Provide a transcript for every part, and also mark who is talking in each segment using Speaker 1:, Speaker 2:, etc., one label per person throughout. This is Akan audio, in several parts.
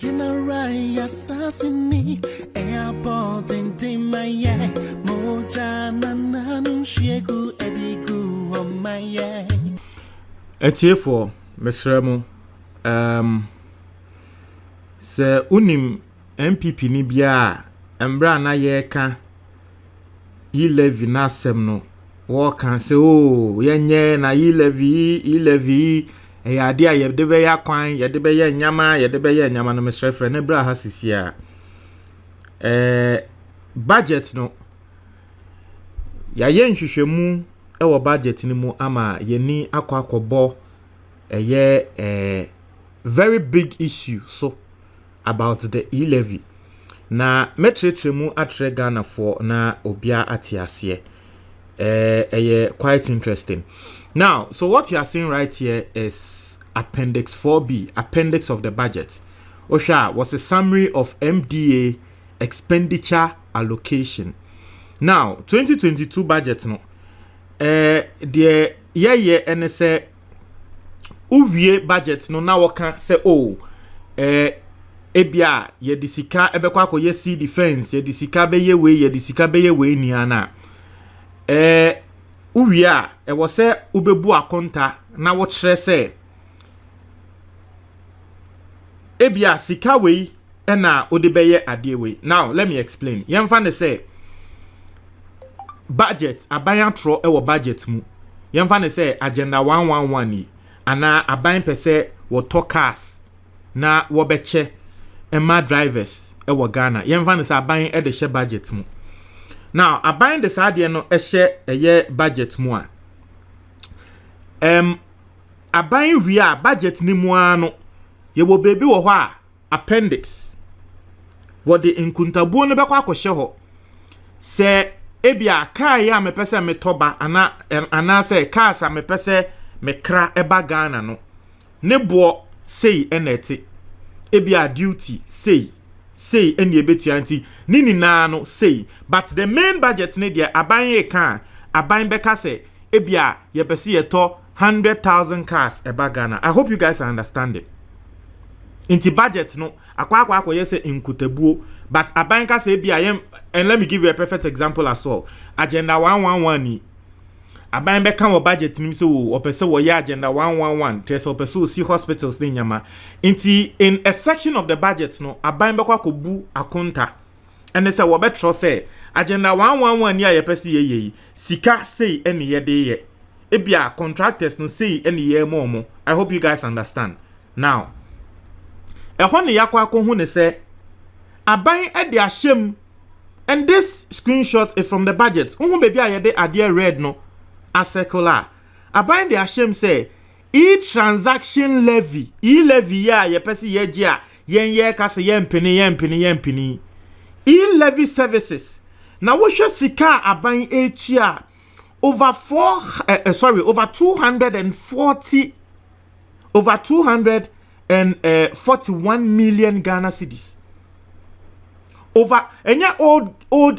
Speaker 1: Yinarai assassini airport in my moja nananu shegu edigu on my
Speaker 2: Etiefo mesremo se unim MPP ni bia embra na yeka e-levy na asem no wo kan se yenye na e-levy ade a yede be ya kwan yede be ye nyama no mesrefre ne bra ha sisia budget no ya ye nhwehwemu ewo budget ni mu ama yeni akwakobo very big issue so about the e-levy na metretremu atre Ghana for na obia atiase quite interesting. Now, so what you are seeing right here is Appendix 4B, Appendix of the Budget. Osha was a summary of MDA expenditure allocation. Now, 2022 budget no. The year and say uwie budget no na waka say ebia ye disika ebekwa akoye sea defense ye disika beye we ni ana uwie a ewo se ubebu akonta na wo kire se ebia sika we na odebeye ade we. Now let me explain. Yemfa ne say budget aban tro ewo budget mu yemfa ne say agenda 111 ni ana aban pese wo cars na wo beche ema drivers ewo Ghana yemfa ne say aban de she budget mu. Now aban de saade no ehye budget mu a aban wi a budget ni mu ano ye wo bebi wo ho a appendix wo de nkuntabuo no bekwa akɔhye ho se ebia kaa ya mepese metoba ana se kaa sa mepese mekra eba Ghana no ne bo sei eneti ebia duty sei eni ebetia nti nini na no sei, but the main budget ne dia aban ye kan aban beka se ebia ye pese ye to 100,000 cars eba Ghana. I hope you guys are understanding. Inti budget no akwa yese inkutabuo, but aban ka se bia yem, and let me give you a perfect example as well. Agenda 111 ni aban be kan wo budget ni so o pese wo ya agenda 111 tese o pese o see hospitals ni nyama. Inti in a section of the budget no aban be kwa kobu akonta and say wo betro say agenda 111 ni ye pese ye sika sei eni ye de ye ebia contractors no sei eni ye mo. I hope you guys understand. Now ehone yakwa ko hu ne say aban e de ahyem, and this screenshot is from the budget. Unhu baby ayede ade red no a circular. Aban de ahyem say e-transaction levy, e-levy ya ye pese ye gia ye ka se ye mpini e-levy services. Na wo hwe sika aban etia over 241 million Ghana cedis. Over old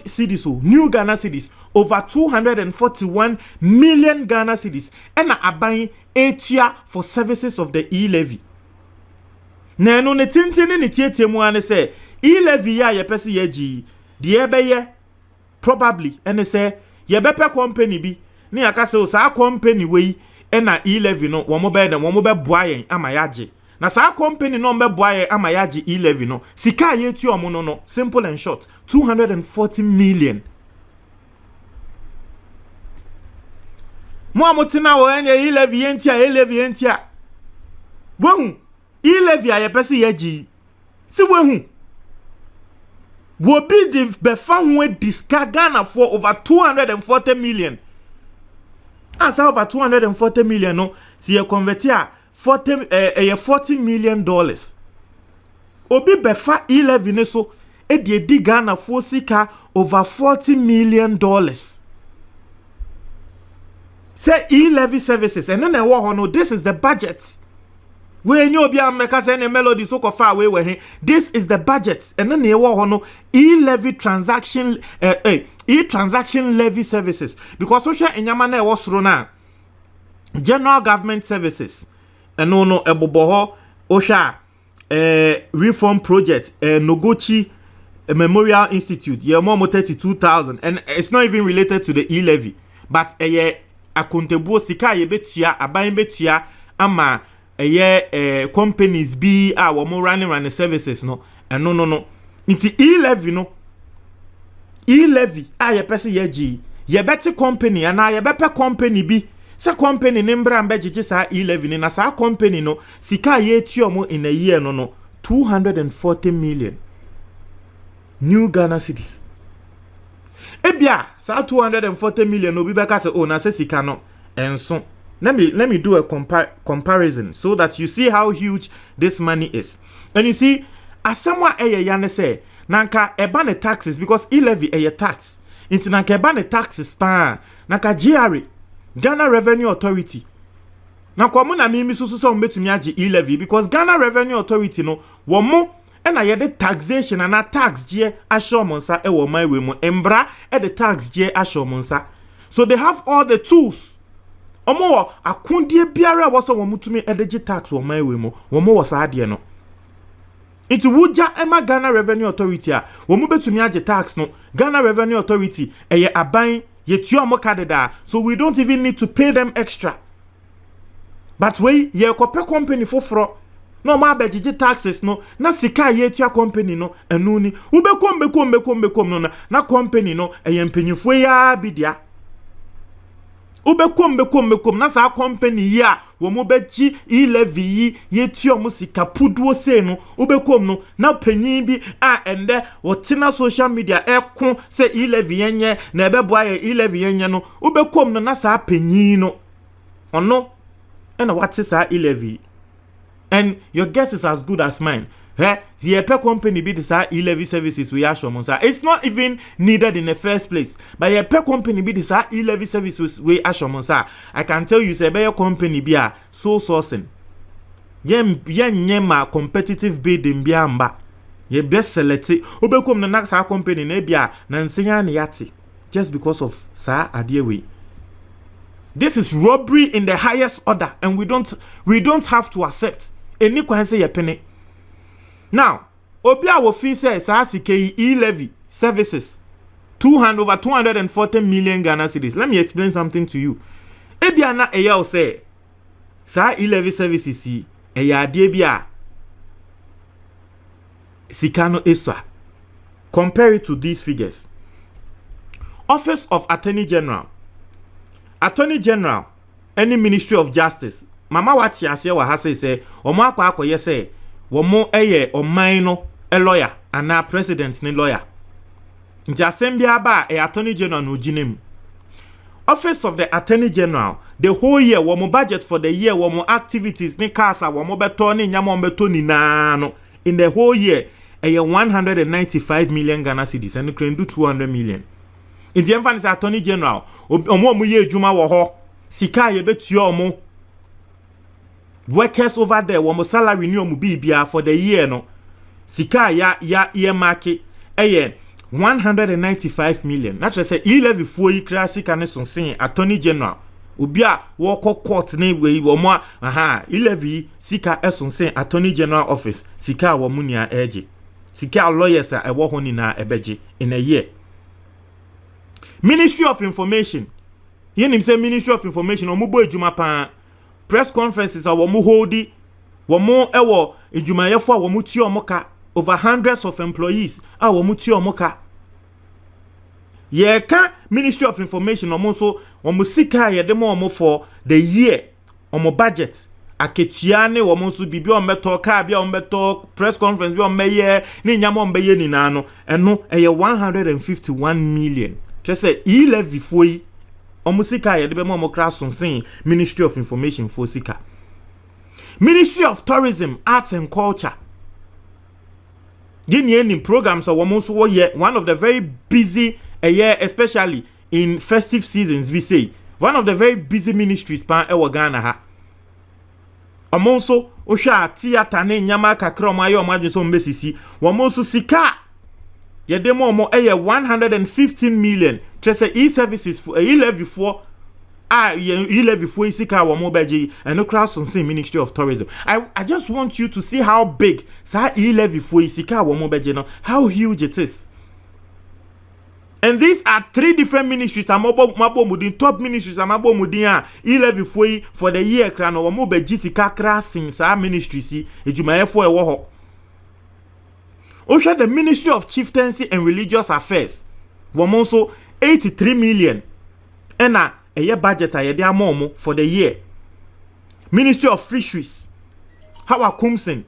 Speaker 2: cedis, new Ghana cedis, over 241 million Ghana cedis, and a buying etia for services of the e-levy. Na no ne tintini ni tietie mu ane say e-levy ya ye pese ye gi de ebeye probably ene say ye bepe company bi ni aka say o sa company we na e-levy no wo mo be boa yen ama yaje. Na sa company no mbe boaye ama yaji e-levy no sika ye ti omo no simple and short 240 million. Mo amotina wo enye e-levy entia wohu e-levy aye pese yaji si wohu wo bi di befa ho diska Ghana for over 240 million. Asa over 240 million no si ye convert ya $40 million. Obi befa e-levy ne so e di Ghana for sika over $40 million. Say e-levy services and then no, this is the budget. When you be America say a melody so far away we this is the budget and then no e-levy transaction e-transaction levy services, because social enyama na was rona general government services. No eboboho osha reform project Nogochi Memorial Institute ye more 32,000 and it's not even related to the e-levy but akontebuo sika ye betia aban betia ama companies bi a wo mo running services no no nti e-levy no e-levy a ye pese ye gi ye beti company ana ye bepe company bi sa company ne mbra mbegege sa e-levy ni na sa company no sika ye tiomo in a year no 240 million new Ghana cedis. Ebia sa 240 million obi beka say oh na say sika no enso. Let me do a comparison so that you see how huge this money is. And you see as someone yane say nanka eba ne taxes because e-levy tax. Inti nanka eba ne taxes pa nanka GRA Ghana Revenue Authority. Na kwa mo na mimi susu so mbetumi agi e-levy because Ghana Revenue Authority no wo mo na ye de taxation and tax je ashomonsa e wo man we mo embra e de tax je ashomonsa. So they have all the tools. Omo akundie biara wo so wo mutumi e de tax wo man we mo wo mo wo sa ade no. Into wuja ema Ghana Revenue Authority a wo mo betumi agi tax no Ghana Revenue Authority ye aban ye tiomo kadeda so we don't even need to pay them extra. But we ye kope company foforo no ma begigi taxes no na sika ye tia company no enu ni ubekom no na company no empanyifo ya bidia ubekom na sa company ya wo mo beji e-levy ye tia mo sika puduo se no ubekom no na panyin bi a ende wo tina social media ekon se e-levy yenye na ebeboa ye e-levy yenye no ubekom no na sa panyin no ono and what is our e-levy? And your guess is as good as mine. The per company be this e-levy services we are showing. It's not even needed in the first place. But your per company be this e-levy services we are showing. I can tell you, say, your company be a so sourcing. Yen competitive bidding be amba. Ye best select it. Ubekom the next company nebia na nsenya ni yati. Just because of sa adiewe. This is robbery in the highest order, and we don't have to accept any say ye penny. Now, Obia will fee says e-levy services over 240 million Ghana cedis. Let me explain something to you. Ebiana eya say sa e-levy services eya adebia sikano eswa. Compare it to these figures. Office of Attorney General, any Ministry of Justice. Mama wati ase wa ha say omo akwa akoye say womo eye oman no a lawyer and a president ni lawyer. Nti asem bia ba Attorney General no ginem. Office of the Attorney General, the whole year womo budget for the year womo activities ni kasa womo beto ni nyama beto ni na no in the whole year 195 million Ghana cedis and can do 200 million. In the emphasis Attorney General, omo ye adwuma wo ho sika ye betuo omo workers over there womo salary ni omo bibia for the year no sika ya market 195 million. That say e-levy fuo yi kra sika ne sonsen Attorney General obi a wo court ne we womo e-levy sika esonsen Attorney General office sika womo nia eje sika lawyers a ewo ho ni na ebeje in a year. Ministry of Information. Yenim say Ministry of Information omubo ejuma pa press conferences a womu holdi womu ewo ejuma yefo a womu ti omoka over hundreds of employees a womu ti omoka. Ye ka Ministry of Information omo sika ye demo omo for the year omo budget aketiane womu so bibi ombeto ka bia ombeto press conference bi omeye ni nyama ombeye ni na no eno eye 151 million. Just say e-levy foi omusika ye de be mo kra sonsen Ministry of Information for sika. Ministry of Tourism, Arts and Culture. Guinean programs or women so ye one of the very busy a year, especially in festive seasons. We say one of the very busy ministries pan ewa Ghana ha. Amonso osha theater ne nyama kakra omayo omadwe so mbesisi womonso sika ye demo mo 115 million. Just say e-services for e-levy for e-levy for sika wo mo beji and no cross on Ministry of Tourism. I just want you to see how big sa e-levy for sika wo mo beji no, how huge it is. And these are 3 different ministries. Mabo mudin top ministries. Mabo mudin e-levy for the year krano wo mo beji sika krasin sa ministry si ejumayefo e wo ho. Osha the Ministry of Chieftaincy and Religious Affairs. Wo mo so 83 million. Ena eye budget ayede amomo for the year. Ministry of Fisheries. Hawa Kumsen.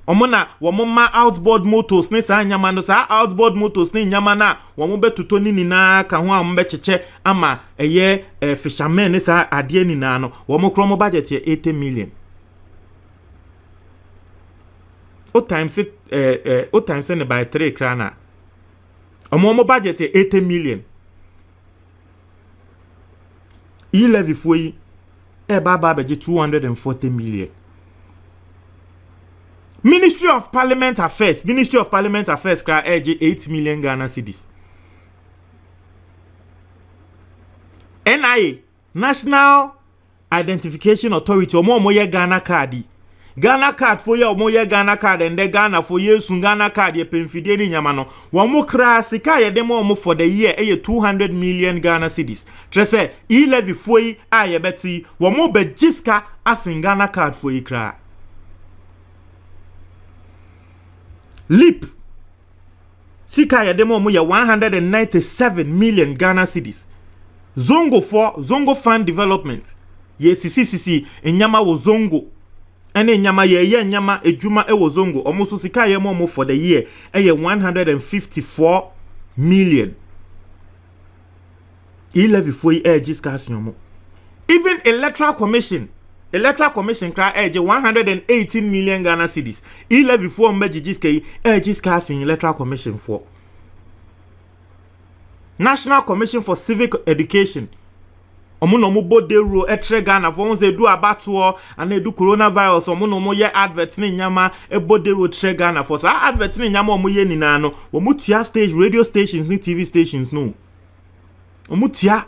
Speaker 2: Omona womoma outboard motors ne sa nyama no sa outboard motors ne nyama na womo betuto ni na ka ho am becheche ama eye fishermen ne sa ade ni na no womo kromo budget ye 80 million. O times ne by 3 krana. Omo budget ye 80 million. E-levy for yi baba beji 240 million. Ministry of Parliament Affairs kra 8 million Ghana cedis. NIA, National Identification Authority, omo ye Ghana card. Ghana card for ye omo ye Ghana card and the Ghana for ye sun Ghana card ye pemfide ni nyama no. Womo kra sika ye demo omo for the year 200 million Ghana cedis. Trese e-levy for ye ye beti womo be jiska asin Ghana card for ye kra. Leap sika ya demo mo ya 197 million Ghana cedis. Zongo Fund Development ye sisi enyama wo Zongo ene enyama ye enyama ejuma wo Zongo omuso sika ye mo for the year 154 million. E-levy for discussion mo. Even Electoral Commission cry 118 million Ghana cedis. E-levy for mejijiske discussing Electoral Commission for. National Commission for Civic Education. Omuno mo bodero etre Ghana for onze do abatuo and edu coronavirus omuno mo ye advert ni nyama bodero tre Ghana for sa advert ni nyama omo ye nina no omutia stage radio stations ni TV stations no. Omutia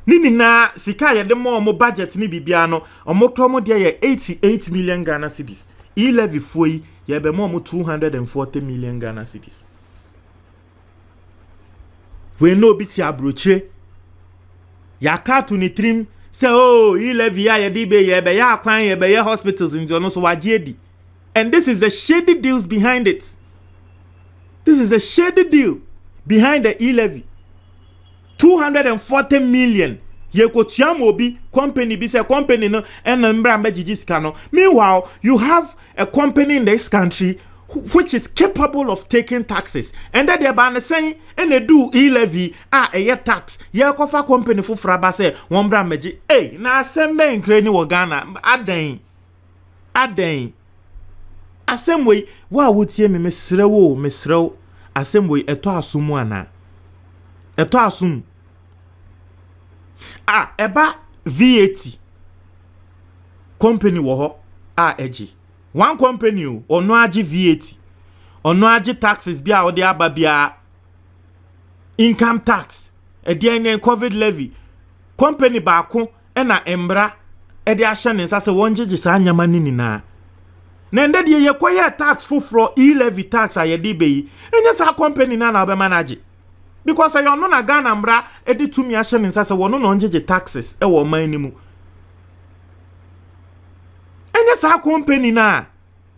Speaker 2: Nini na sika ye de mo budget ni bibia no omokromo de ye 88 million Ghana cedis. E-levy foi ye be mo 240 million Ghana cedis. We no biti abroche ya katu ni trim say oh e-levy ya di be ye be ya kwan ye be ye hospitals in no so waje. And this is the shady deals behind it. This is the shady deal behind the e-levy. 240 million ye ko tiam obi company bi say company no en mbra mbejiji no. Meanwhile you have a company in this country which is capable of taking taxes and that they ban saying and they do e-levy a tax ye kofa company fu fraba say won mbra mbeji na asembe nkre ni wo Ghana aden asemwe wa wotie me mesrewo asemwe eto asumu ana eto asum eba VAT company wo ho eji one company ono agi VAT ono agi taxes bia odi aba bia income tax edi COVID levy company baako na embra edi ahye ne nsa se wonjeje sa anyama nini na nende de ye koye tax fufro e-levy tax ayede beyi enye sa company na obe manage. Because I no na Ghana mbra edi tumi ahye ne nsa se wono no njeje taxes e wo man ni mu. Enye sa company na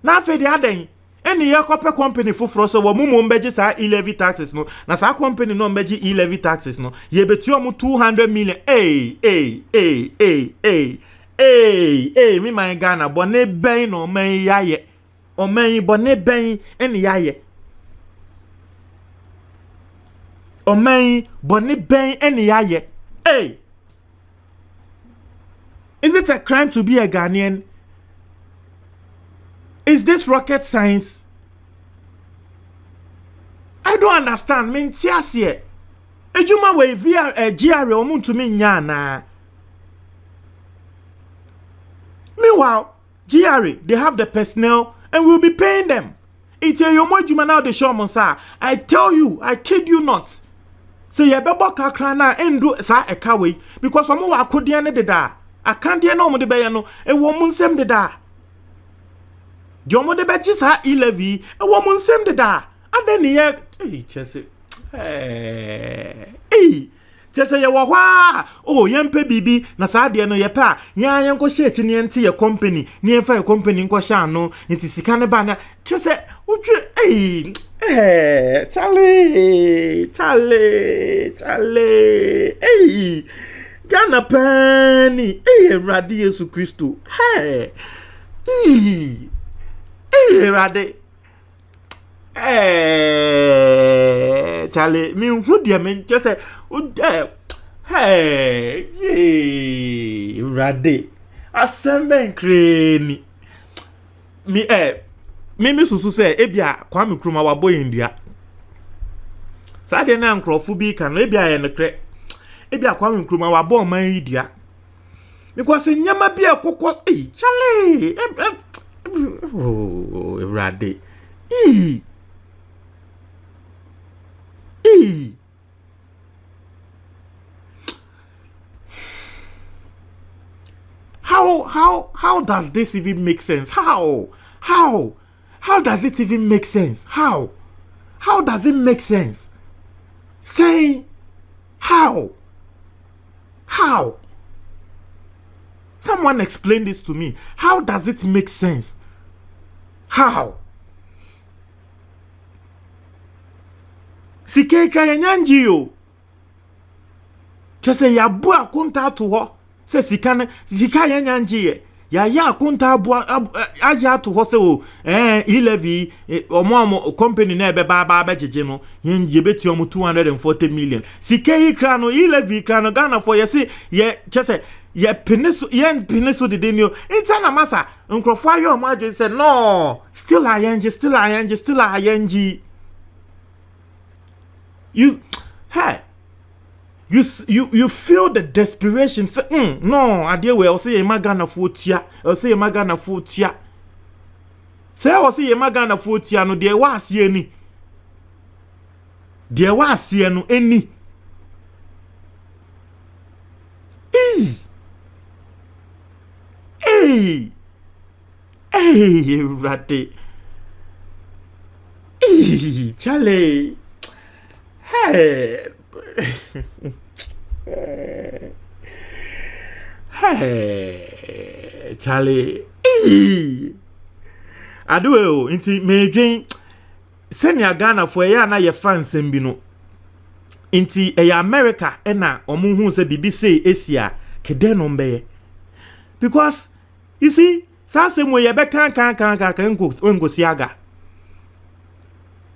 Speaker 2: afa de adan eni ye kope company fufro so wo mumu mbeje sa e-levy taxes no na sa company no mbeje e-levy taxes no ye beti o mu 200 million mi man Ghana bone ben no man yaye o man bone ben eni yaye o man bone ben eni yaye is it a crime to be a Ghanaian? Is this rocket science? I don't understand. Mean tiasie. Ejuma we via GRA omuntu mi nya na. Meanwhile, GRA, they have the personnel and we'll be paying them. It's a yomo juma now the show monsa. I tell you, I kid you not. say ye bebo kakra na endu sa eka we because omo wa akode ne deda akande na omo de be no e wo mu nsem deda di omo de be chi sa e-levy e wo mu nsem deda adeni ye chese chese ye wo hwa oh yempe bibi na sa de no ye pa yan ko she chi ne ente ye company ne fa ye company nko sha no nti sika ne ba na chese utwe Charlie. Ghana penny. Radi Yesu Christo. Radi. Charlie, me who dear men just say, Radi. Assemble crane. Me susu say ebia Kwame Nkrumah wabo India. Sa de na nkrofo bi kan ebia ye nekre. Ebia Kwame Nkrumah wabo man India. Because nyama bi ekokọ chale. Oh, Rade. How does this even make sense? How does it even make sense? How does it make sense? Saying how? Someone explain this to me. How does it make sense? How? Sikeka yanyanji yo. Just say ya bua kunta to ho. Say sika yanyanji ye. Ya kunta aja to ho se o e-levy omo company na ebe ba jeje no yen yebeti omo 240 million. Sika yi kra no e-levy kra no Ghana for ye say ye just say ye penisu de denio intana masa nkrofo ayo omo aje say no still ayenji. You feel the desperation. Say, no, I dear well, say, Magana Futia, or say, Magana Futia. Say, I say, Magana Futia, no, there was any. There was no any. Ratty. Charlie. Hey. Charlie. Aduo inti medwen senia Ghana for ya na ye France bi no inti America na omo hu se bibi say Asia kede no mbe because you see sase mo ye be kan ngosi aga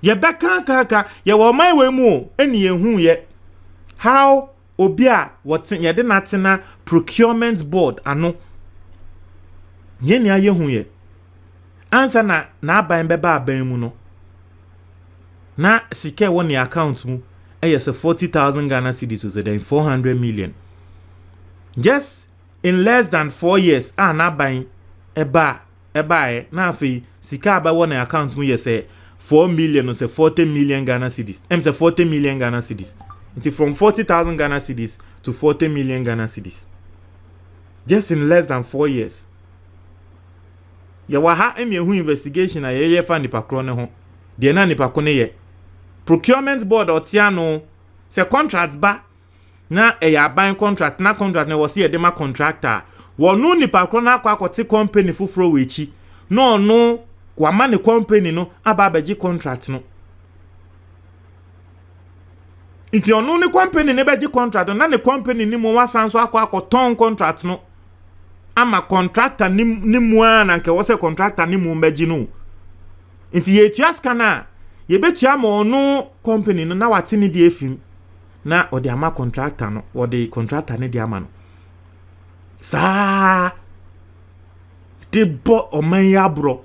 Speaker 2: ye be kan ye wo man we mu eni ye hu ye how obia what ye de natina procurement board ano ye ni aye hu ye ansa na aban beba aban mu no na sike won your account mu say 40,000 Ghana cedis so then 400 million just in less than 4 years na aban eba na afi sika aba won your account mu say 4 million say 40 million Ghana cedis say 40 million Ghana cedis. It's from 40,000 Ghana cedis to 40 million Ghana cedis. Just in less than 4 years. Ya waha hu investigation a ye fa nipa kro ne ho. De na nipa ko ne ye. Procurement board otiano se contract ba na ya ban contract na contract ne wo se ye de ma contractor. Wo no nipa kro na akwa company fufuro wechi. No kwa ma ne company no aba baji contract no. Iti onu ni company ne beji contract na ne company ni mo wasanso akwa ton contract no ama contractor ni mu na nke wo se contractor ni mu beji no iti ye tiaska na ye betia ma onu company no na wate ni di efim na odi ama contractor no odi contractor ne di ama no sa de bo oman ya bro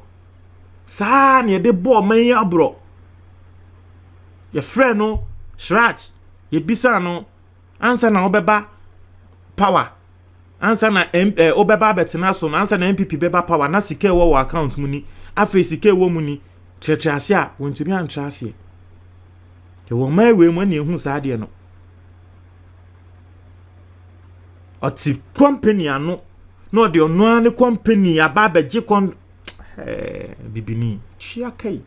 Speaker 2: sa ne de bo oman ya bro ye friend no Shrach, ye bisa no ansa na obeba power ansa na obeba betina so ansa na MPP beba power na sike wo account mu ni afa sike wo mu ni tretrase a wontumi antrase ye wo mai we mu na ehu sa de no ɔte company ano no de ono an company aba abegye kon bibini chia kai